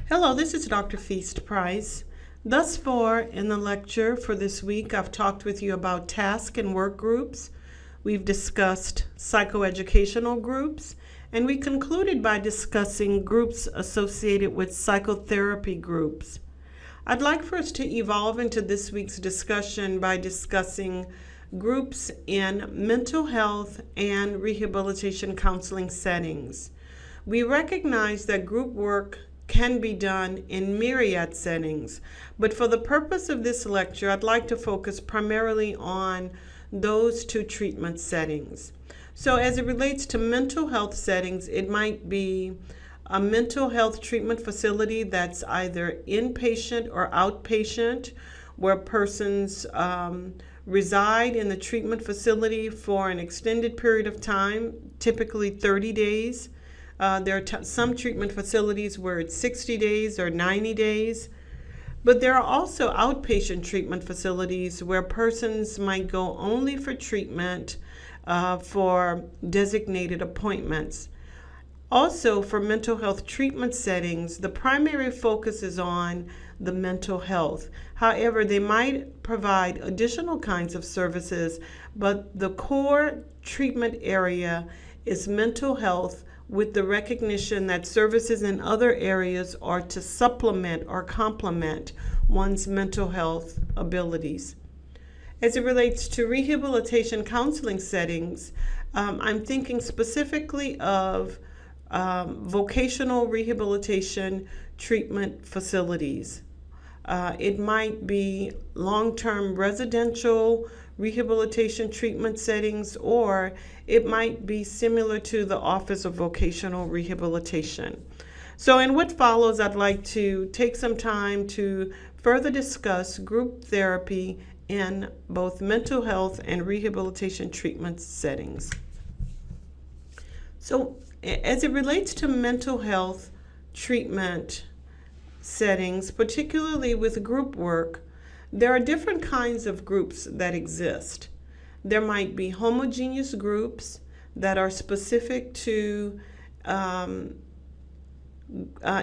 Hello, this is Dr. Feast Price. Thus far in the lecture for this week, I've talked with you about task and work groups. We've discussed psychoeducational groups, and we concluded by discussing groups associated with psychotherapy groups. I'd like for us to evolve into this week's discussion by discussing groups in mental health and rehabilitation counseling settings. We recognize that group work can be done in myriad settings, but for the purpose of this lecture, I'd like to focus primarily on those two treatment settings. So as it relates to mental health settings, it might be a mental health treatment facility that's either inpatient or outpatient, where persons reside in the treatment facility for an extended period of time, typically 30 days. There are some treatment facilities where it's 60 days or 90 days, but there are also outpatient treatment facilities where persons might go only for treatment for designated appointments. Also, for mental health treatment settings, the primary focus is on the mental health. However, they might provide additional kinds of services, but the core treatment area is mental health, with the recognition that services in other areas are to supplement or complement one's mental health abilities. As it relates to rehabilitation counseling settings, I'm thinking specifically of vocational rehabilitation treatment facilities. It might be long-term residential rehabilitation treatment settings, or it might be similar to the Office of Vocational Rehabilitation. So in what follows, I'd like to take some time to further discuss group therapy in both mental health and rehabilitation treatment settings. So as it relates to mental health treatment settings, particularly with group work, there are different kinds of groups that exist. There might be homogeneous groups that are specific to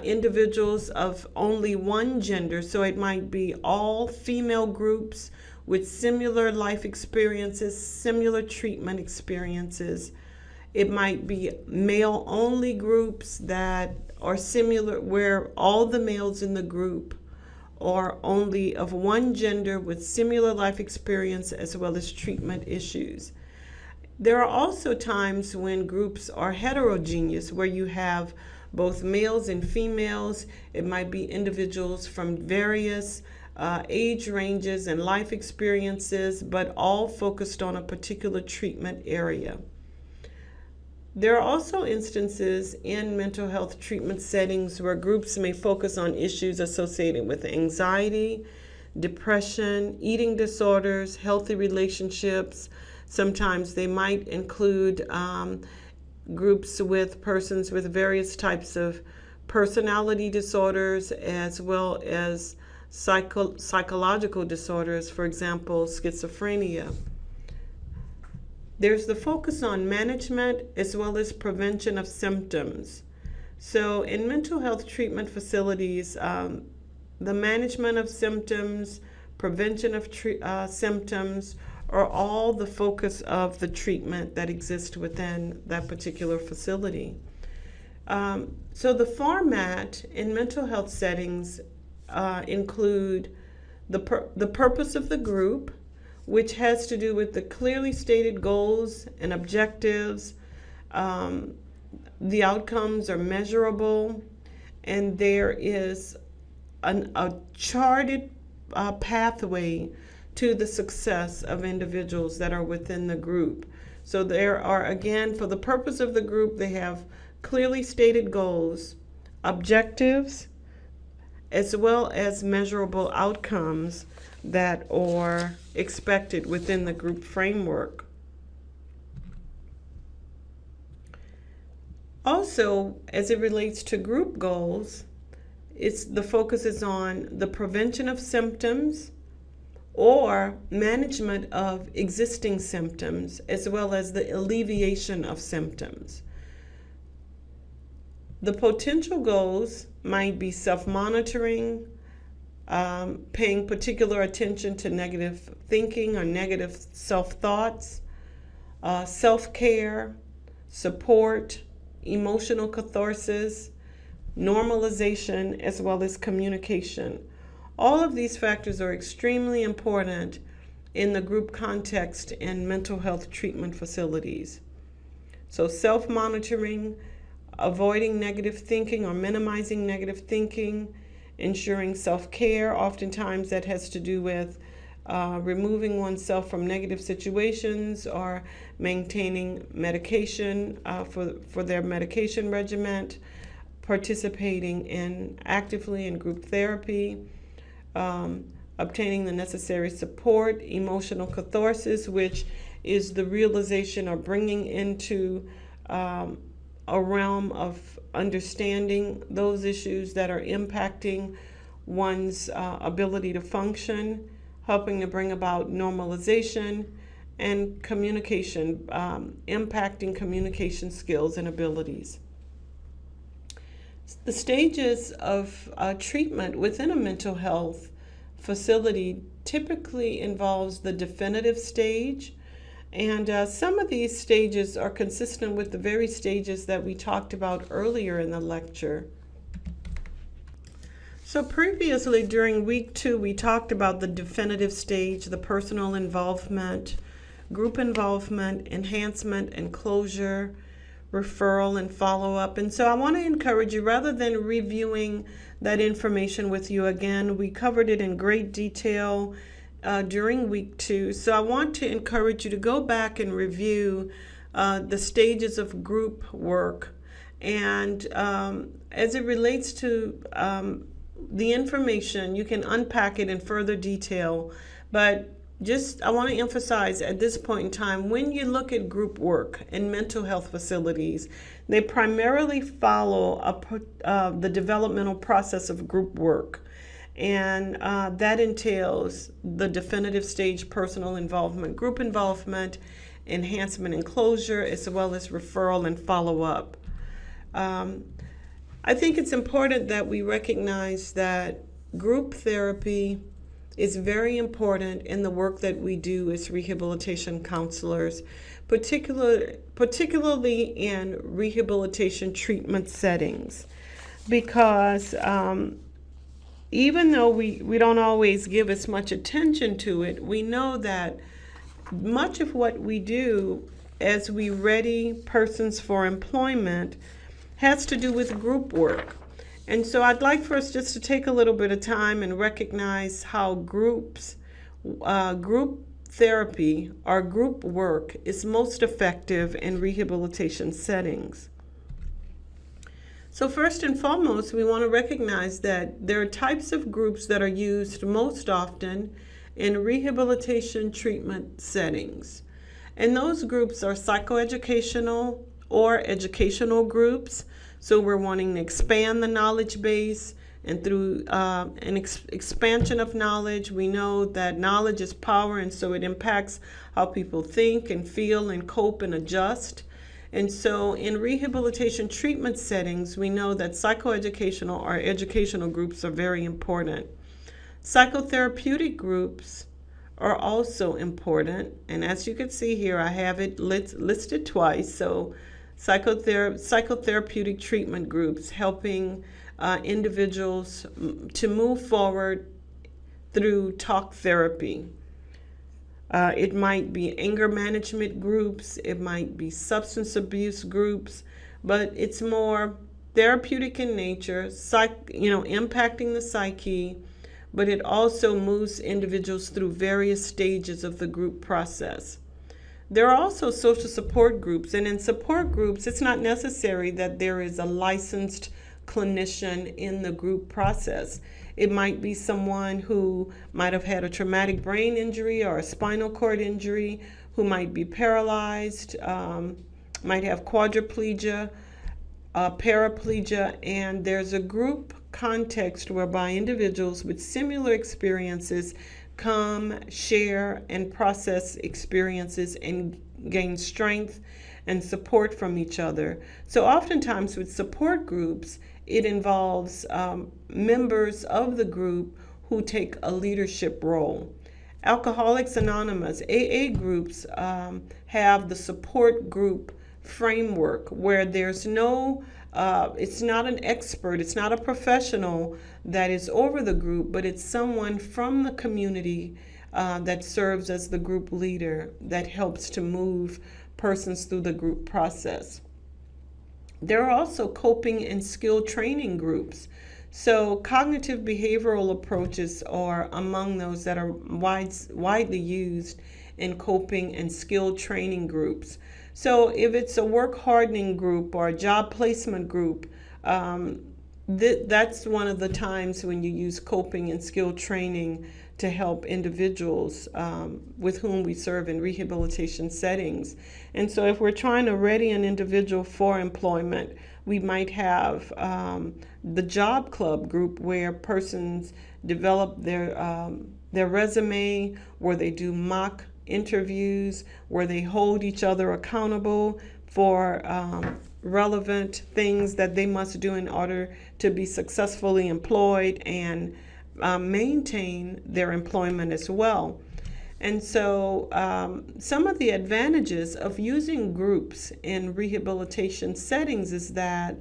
individuals of only one gender. So it might be all female groups with similar life experiences, similar treatment experiences. It might be male-only groups that are similar, where all the males in the group are only of one gender with similar life experience as well as treatment issues. There are also times when groups are heterogeneous, where you have both males and females. It might be individuals from various age ranges and life experiences, but all focused on a particular treatment area. There are also instances in mental health treatment settings where groups may focus on issues associated with anxiety, depression, eating disorders, healthy relationships. Sometimes they might include groups with persons with various types of personality disorders, as well as psychological disorders, for example, schizophrenia. There's the focus on management as well as prevention of symptoms. So in mental health treatment facilities, the management of symptoms, prevention of symptoms are all the focus of the treatment that exists within that particular facility. So the format in mental health settings include the purpose of the group, which has to do with the clearly stated goals and objectives. The outcomes are measurable, and there is a charted pathway to the success of individuals that are within the group. So there are, again, for the purpose of the group, they have clearly stated goals, objectives, as well as measurable outcomes that are expected within the group framework. Also, as it relates to group goals, the focus is on the prevention of symptoms or management of existing symptoms, as well as the alleviation of symptoms. The potential goals might be self-monitoring, paying particular attention to negative thinking or negative self-thoughts, self-care, support, emotional catharsis, normalization, as well as communication. All of these factors are extremely important in the group context in mental health treatment facilities. So self-monitoring, avoiding negative thinking or minimizing negative thinking, ensuring self-care. Oftentimes that has to do with removing oneself from negative situations or maintaining medication for their medication regimen, participating actively in group therapy, obtaining the necessary support, emotional catharsis, which is the realization or bringing into a realm of understanding those issues that are impacting one's ability to function, helping to bring about normalization, and communication, impacting communication skills and abilities. The stages of treatment within a mental health facility typically involves the definitive stage, and some of these stages are consistent with the very stages that we talked about earlier in the lecture. So previously during week 2, we talked about the definitive stage, the personal involvement, group involvement, enhancement and closure, referral and follow-up. And so I want to encourage you, rather than reviewing that information with you again, we covered it in great detail during week 2. So I want to encourage you to go back and review the stages of group work. And as it relates to the information, you can unpack it in further detail. But I want to emphasize at this point in time, when you look at group work in mental health facilities, they primarily follow the developmental process of group work. And that entails the definitive stage, personal involvement, group involvement, enhancement and closure, as well as referral and follow-up. I think it's important that we recognize that group therapy is very important in the work that we do as rehabilitation counselors, particularly in rehabilitation treatment settings, because even though we don't always give as much attention to it, we know that much of what we do as we ready persons for employment has to do with group work. And so I'd like for us just to take a little bit of time and recognize how group therapy or group work is most effective in rehabilitation settings. So first and foremost, we want to recognize that there are types of groups that are used most often in rehabilitation treatment settings. And those groups are psychoeducational or educational groups. So we're wanting to expand the knowledge base, and through an expansion of knowledge, we know that knowledge is power, and so it impacts how people think and feel and cope and adjust. And so in rehabilitation treatment settings, we know that psychoeducational or educational groups are very important. Psychotherapeutic groups are also important, and as you can see here, I have it listed twice. So psychotherapeutic treatment groups helping individuals to move forward through talk therapy. It might be anger management groups, it might be substance abuse groups, but it's more therapeutic in nature, impacting the psyche, but it also moves individuals through various stages of the group process. There are also social support groups, and in support groups, it's not necessary that there is a licensed clinician in the group process. It might be someone who might have had a traumatic brain injury or a spinal cord injury, who might be paralyzed, might have quadriplegia, paraplegia, and there's a group context whereby individuals with similar experiences come, share, and process experiences and gain strength and support from each other. So oftentimes with support groups, it involves members of the group who take a leadership role. Alcoholics Anonymous, AA groups have the support group framework where there's no, it's not an expert, it's not a professional that is over the group, but it's someone from the community that serves as the group leader that helps to move persons through the group process. There are also coping and skill training groups. So cognitive behavioral approaches are among those that are widely used in coping and skill training groups. So if it's a work hardening group or a job placement group, that's one of the times when you use coping and skill training to help individuals with whom we serve in rehabilitation settings. And so if we're trying to ready an individual for employment, we might have the job club group where persons develop their resume, where they do mock interviews, where they hold each other accountable for relevant things that they must do in order to be successfully employed and maintain their employment as well. And so some of the advantages of using groups in rehabilitation settings is that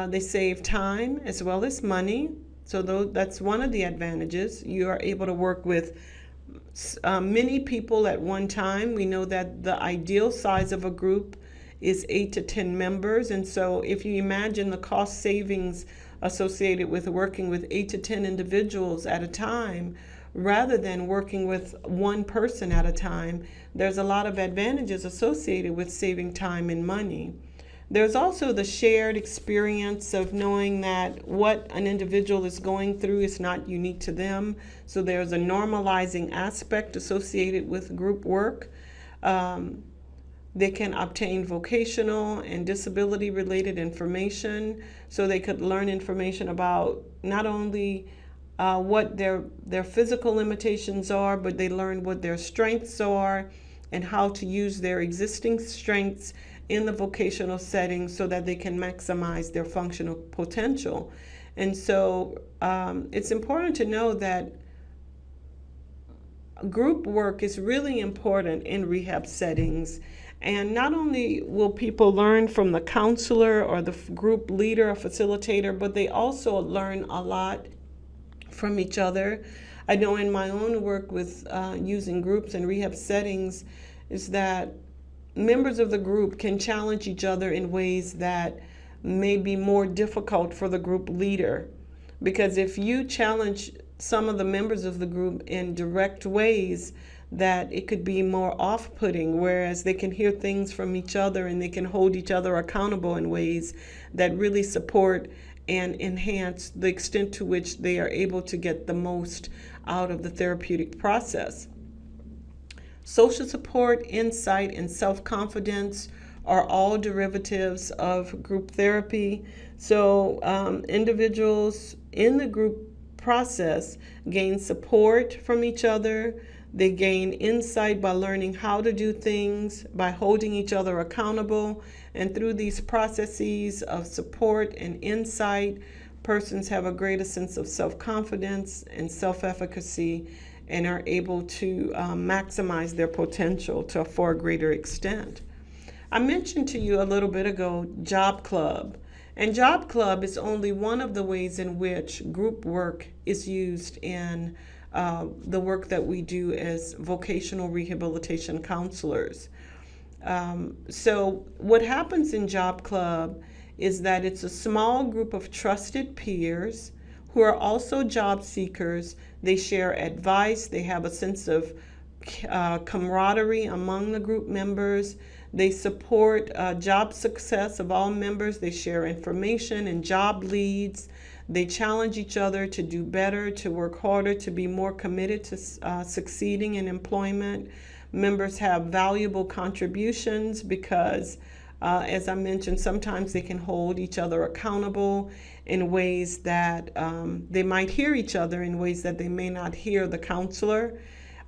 they save time as well as money. So that's one of the advantages. You are able to work with many people at one time. We know that the ideal size of a group is 8 to 10 members. And so if you imagine the cost savings associated with working with 8 to 10 individuals at a time, rather than working with one person at a time, there's a lot of advantages associated with saving time and money. There's also the shared experience of knowing that what an individual is going through is not unique to them. So there's a normalizing aspect associated with group work. They can obtain vocational and disability related information, so they could learn information about not only what their physical limitations are, but they learn what their strengths are and how to use their existing strengths in the vocational setting so that they can maximize their functional potential. And so it's important to know that group work is really important in rehab settings. And not only will people learn from the counselor or the group leader or facilitator, but they also learn a lot from each other. I know in my own work with using groups in rehab settings is that members of the group can challenge each other in ways that may be more difficult for the group leader. Because if you challenge some of the members of the group in direct ways, that it could be more off-putting, whereas they can hear things from each other and they can hold each other accountable in ways that really support and enhance the extent to which they are able to get the most out of the therapeutic process. Social support, insight, and self-confidence are all derivatives of group therapy. So individuals in the group process gain support from each other. They gain insight by learning how to do things, by holding each other accountable. And through these processes of support and insight, persons have a greater sense of self-confidence and self-efficacy and are able to maximize their potential to a far greater extent. I mentioned to you a little bit ago Job Club. And Job Club is only one of the ways in which group work is used in the work that we do as vocational rehabilitation counselors. So what happens in Job Club is that it's a small group of trusted peers who are also job seekers. They share advice. They have a sense of camaraderie among the group members. They support job success of all members. They share information and job leads. They challenge each other to do better, to work harder, to be more committed to succeeding in employment. Members have valuable contributions because, as I mentioned, sometimes they can hold each other accountable in ways that they might hear each other in ways that they may not hear the counselor,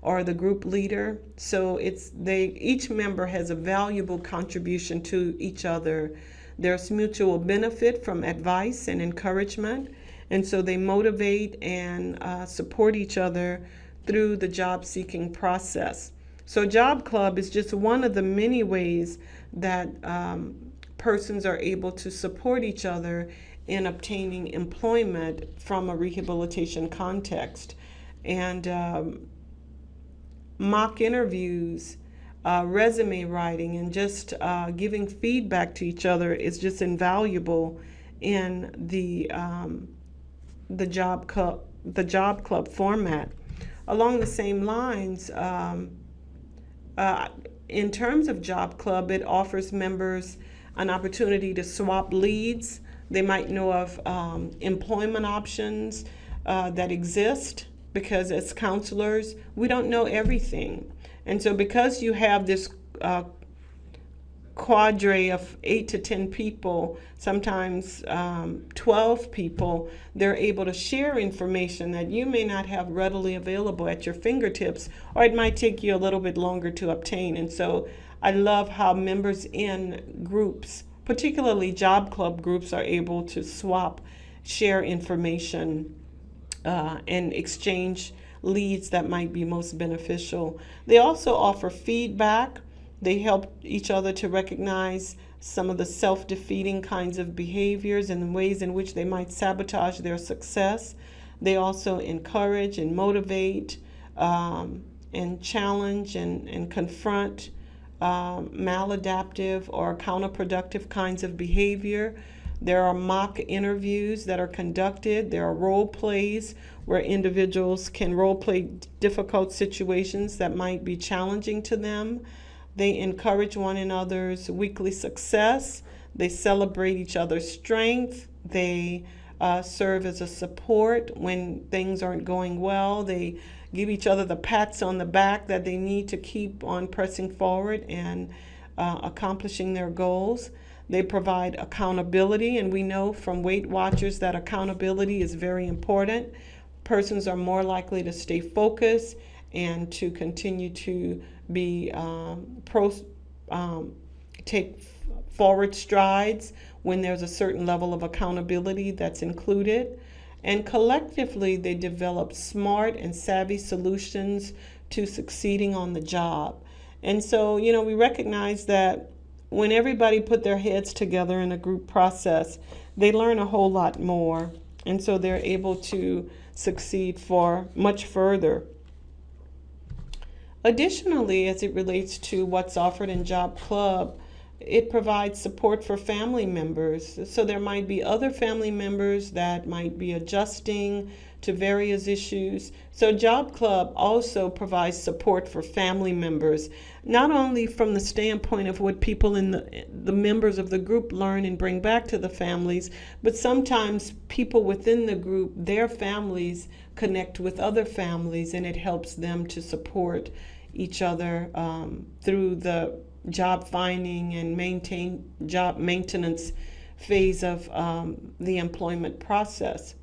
or the group leader. So each member has a valuable contribution to each other. There's mutual benefit from advice and encouragement, and so they motivate and support each other through the job seeking process. So Job Club is just one of the many ways that persons are able to support each other in obtaining employment from a rehabilitation context. And mock interviews, resume writing, and just giving feedback to each other is just invaluable in the job club format. Along the same lines, in terms of Job Club, it offers members an opportunity to swap leads. They might know of employment options that exist, because as counselors, we don't know everything. And so because you have this cadre of 8 to 10 people, sometimes 12 people, they're able to share information that you may not have readily available at your fingertips, or it might take you a little bit longer to obtain. And so I love how members in groups, particularly Job Club groups, are able to share information, and exchange leads that might be most beneficial. They also offer feedback. They help each other to recognize some of the self-defeating kinds of behaviors and the ways in which they might sabotage their success. They also encourage and motivate and challenge and confront maladaptive or counterproductive kinds of behavior. There are mock interviews that are conducted. There are role plays where individuals can role play difficult situations that might be challenging to them. They encourage one another's weekly success. They celebrate each other's strength. They serve as a support when things aren't going well. They give each other the pats on the back that they need to keep on pressing forward and accomplishing their goals. They provide accountability, and we know from Weight Watchers that accountability is very important. Persons are more likely to stay focused and to continue to be take forward strides when there's a certain level of accountability that's included. And collectively, they develop smart and savvy solutions to succeeding on the job. And so, we recognize that when everybody put their heads together in a group process, they learn a whole lot more. And so they're able to succeed for much further. Additionally, as it relates to what's offered in Job Club, it provides support for family members. So there might be other family members that might be adjusting to various issues. So Job Club also provides support for family members, not only from the standpoint of what people in the members of the group learn and bring back to the families, but sometimes people within the group, their families connect with other families, and it helps them to support each other through the job finding and job maintenance phase of the employment process.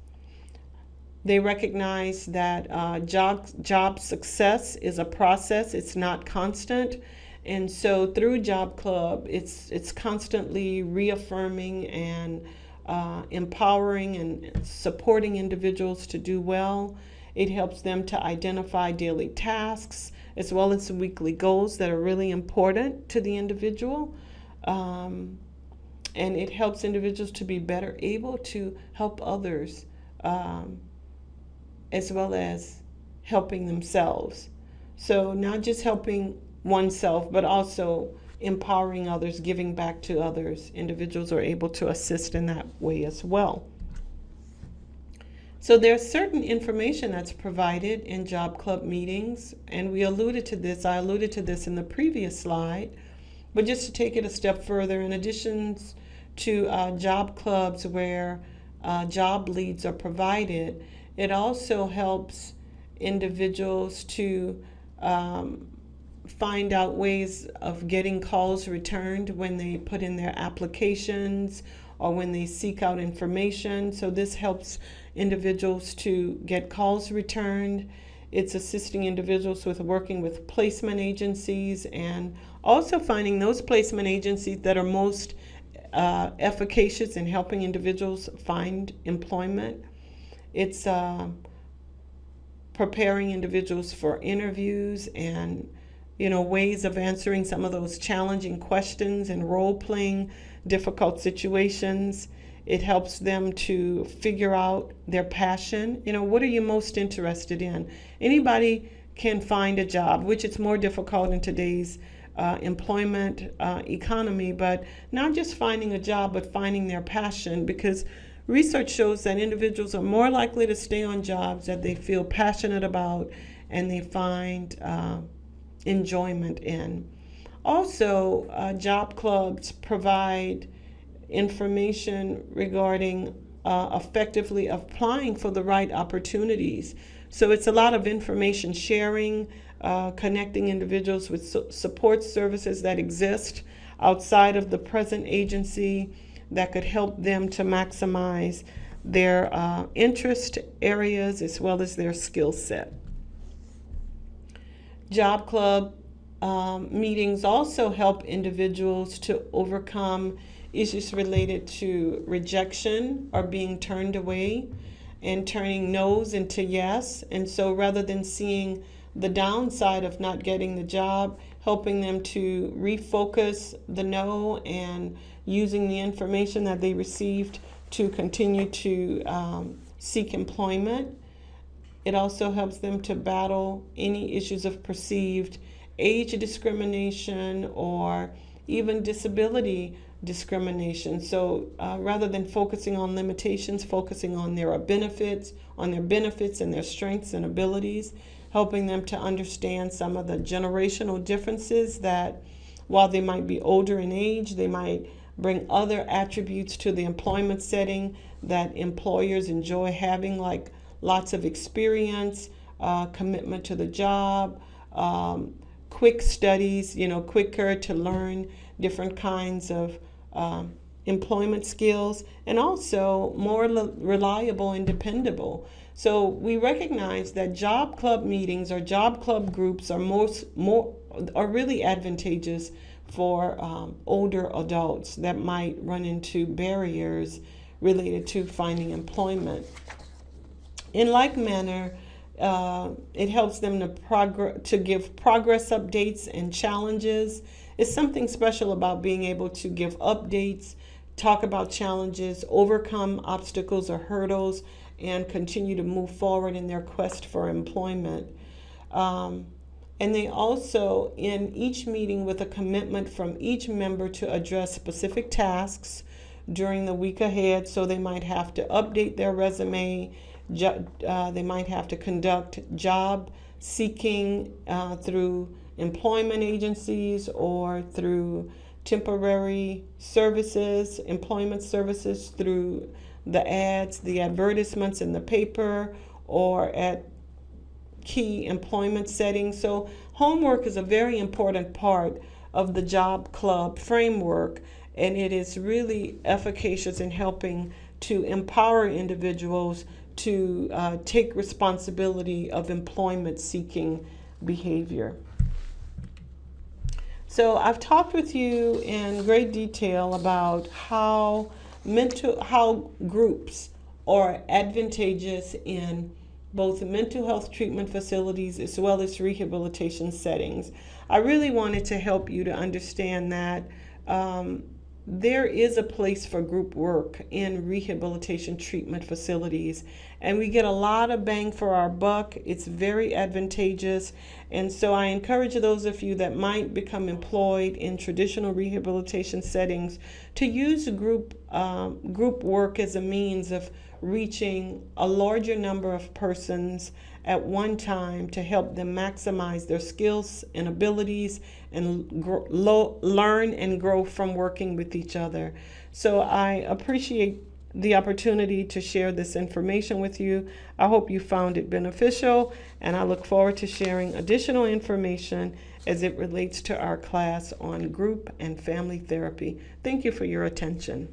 They recognize that job success is a process, it's not constant. And so through Job Club, it's constantly reaffirming and empowering and supporting individuals to do well. It helps them to identify daily tasks as well as some weekly goals that are really important to the individual. And it helps individuals to be better able to help others, as well as helping themselves. So not just helping oneself, but also empowering others, giving back to others. Individuals are able to assist in that way as well. So there's certain information that's provided in Job Club meetings, and I alluded to this in the previous slide, but just to take it a step further, in addition to job clubs where job leads are provided, it also helps individuals to find out ways of getting calls returned when they put in their applications or when they seek out information. So this helps individuals to get calls returned. It's assisting individuals with working with placement agencies and also finding those placement agencies that are most efficacious in helping individuals find employment. It's preparing individuals for interviews and ways of answering some of those challenging questions and role-playing difficult situations. It helps them to figure out their passion. What are you most interested in? Anybody can find a job, which it's more difficult in today's employment economy, but not just finding a job, but finding their passion, because research shows that individuals are more likely to stay on jobs that they feel passionate about and they find enjoyment in. Also, job clubs provide information regarding effectively applying for the right opportunities. So it's a lot of information sharing, connecting individuals with support services that exist outside of the present agency that could help them to maximize their interest areas as well as their skill set. Job club meetings also help individuals to overcome issues related to rejection or being turned away and turning no's into yes. And so rather than seeing the downside of not getting the job, helping them to refocus the no and using the information that they received to continue to seek employment. It also helps them to battle any issues of perceived age discrimination or even disability discrimination. So rather than focusing on limitations, focusing on their benefits and their strengths and abilities, helping them to understand some of the generational differences that while they might be older in age, they might bring other attributes to the employment setting that employers enjoy having, like lots of experience, commitment to the job, quick studies, quicker to learn different kinds of employment skills, and also more reliable and dependable. So we recognize that job club meetings or job club groups are really advantageous for older adults that might run into barriers related to finding employment. In like manner, it helps them to give progress updates and challenges. It's something special about being able to give updates, talk about challenges, overcome obstacles or hurdles, and continue to move forward in their quest for employment. And they also, in each meeting, with a commitment from each member to address specific tasks during the week ahead. So they might have to update their resume. They might have to conduct job seeking through employment agencies or through temporary services, employment services through the ads, the advertisements in the paper, or at key employment settings. So homework is a very important part of the job club framework, and it is really efficacious in helping to empower individuals to take responsibility of employment seeking behavior. So I've talked with you in great detail about how groups are advantageous in both mental health treatment facilities as well as rehabilitation settings. I really wanted to help you to understand that there is a place for group work in rehabilitation treatment facilities, and we get a lot of bang for our buck. It's very advantageous, and so I encourage those of you that might become employed in traditional rehabilitation settings to use group work as a means of reaching a larger number of persons at one time to help them maximize their skills and abilities and learn and grow from working with each other. So I appreciate the opportunity to share this information with you. I hope you found it beneficial, and I look forward to sharing additional information as it relates to our class on group and family therapy. Thank you for your attention.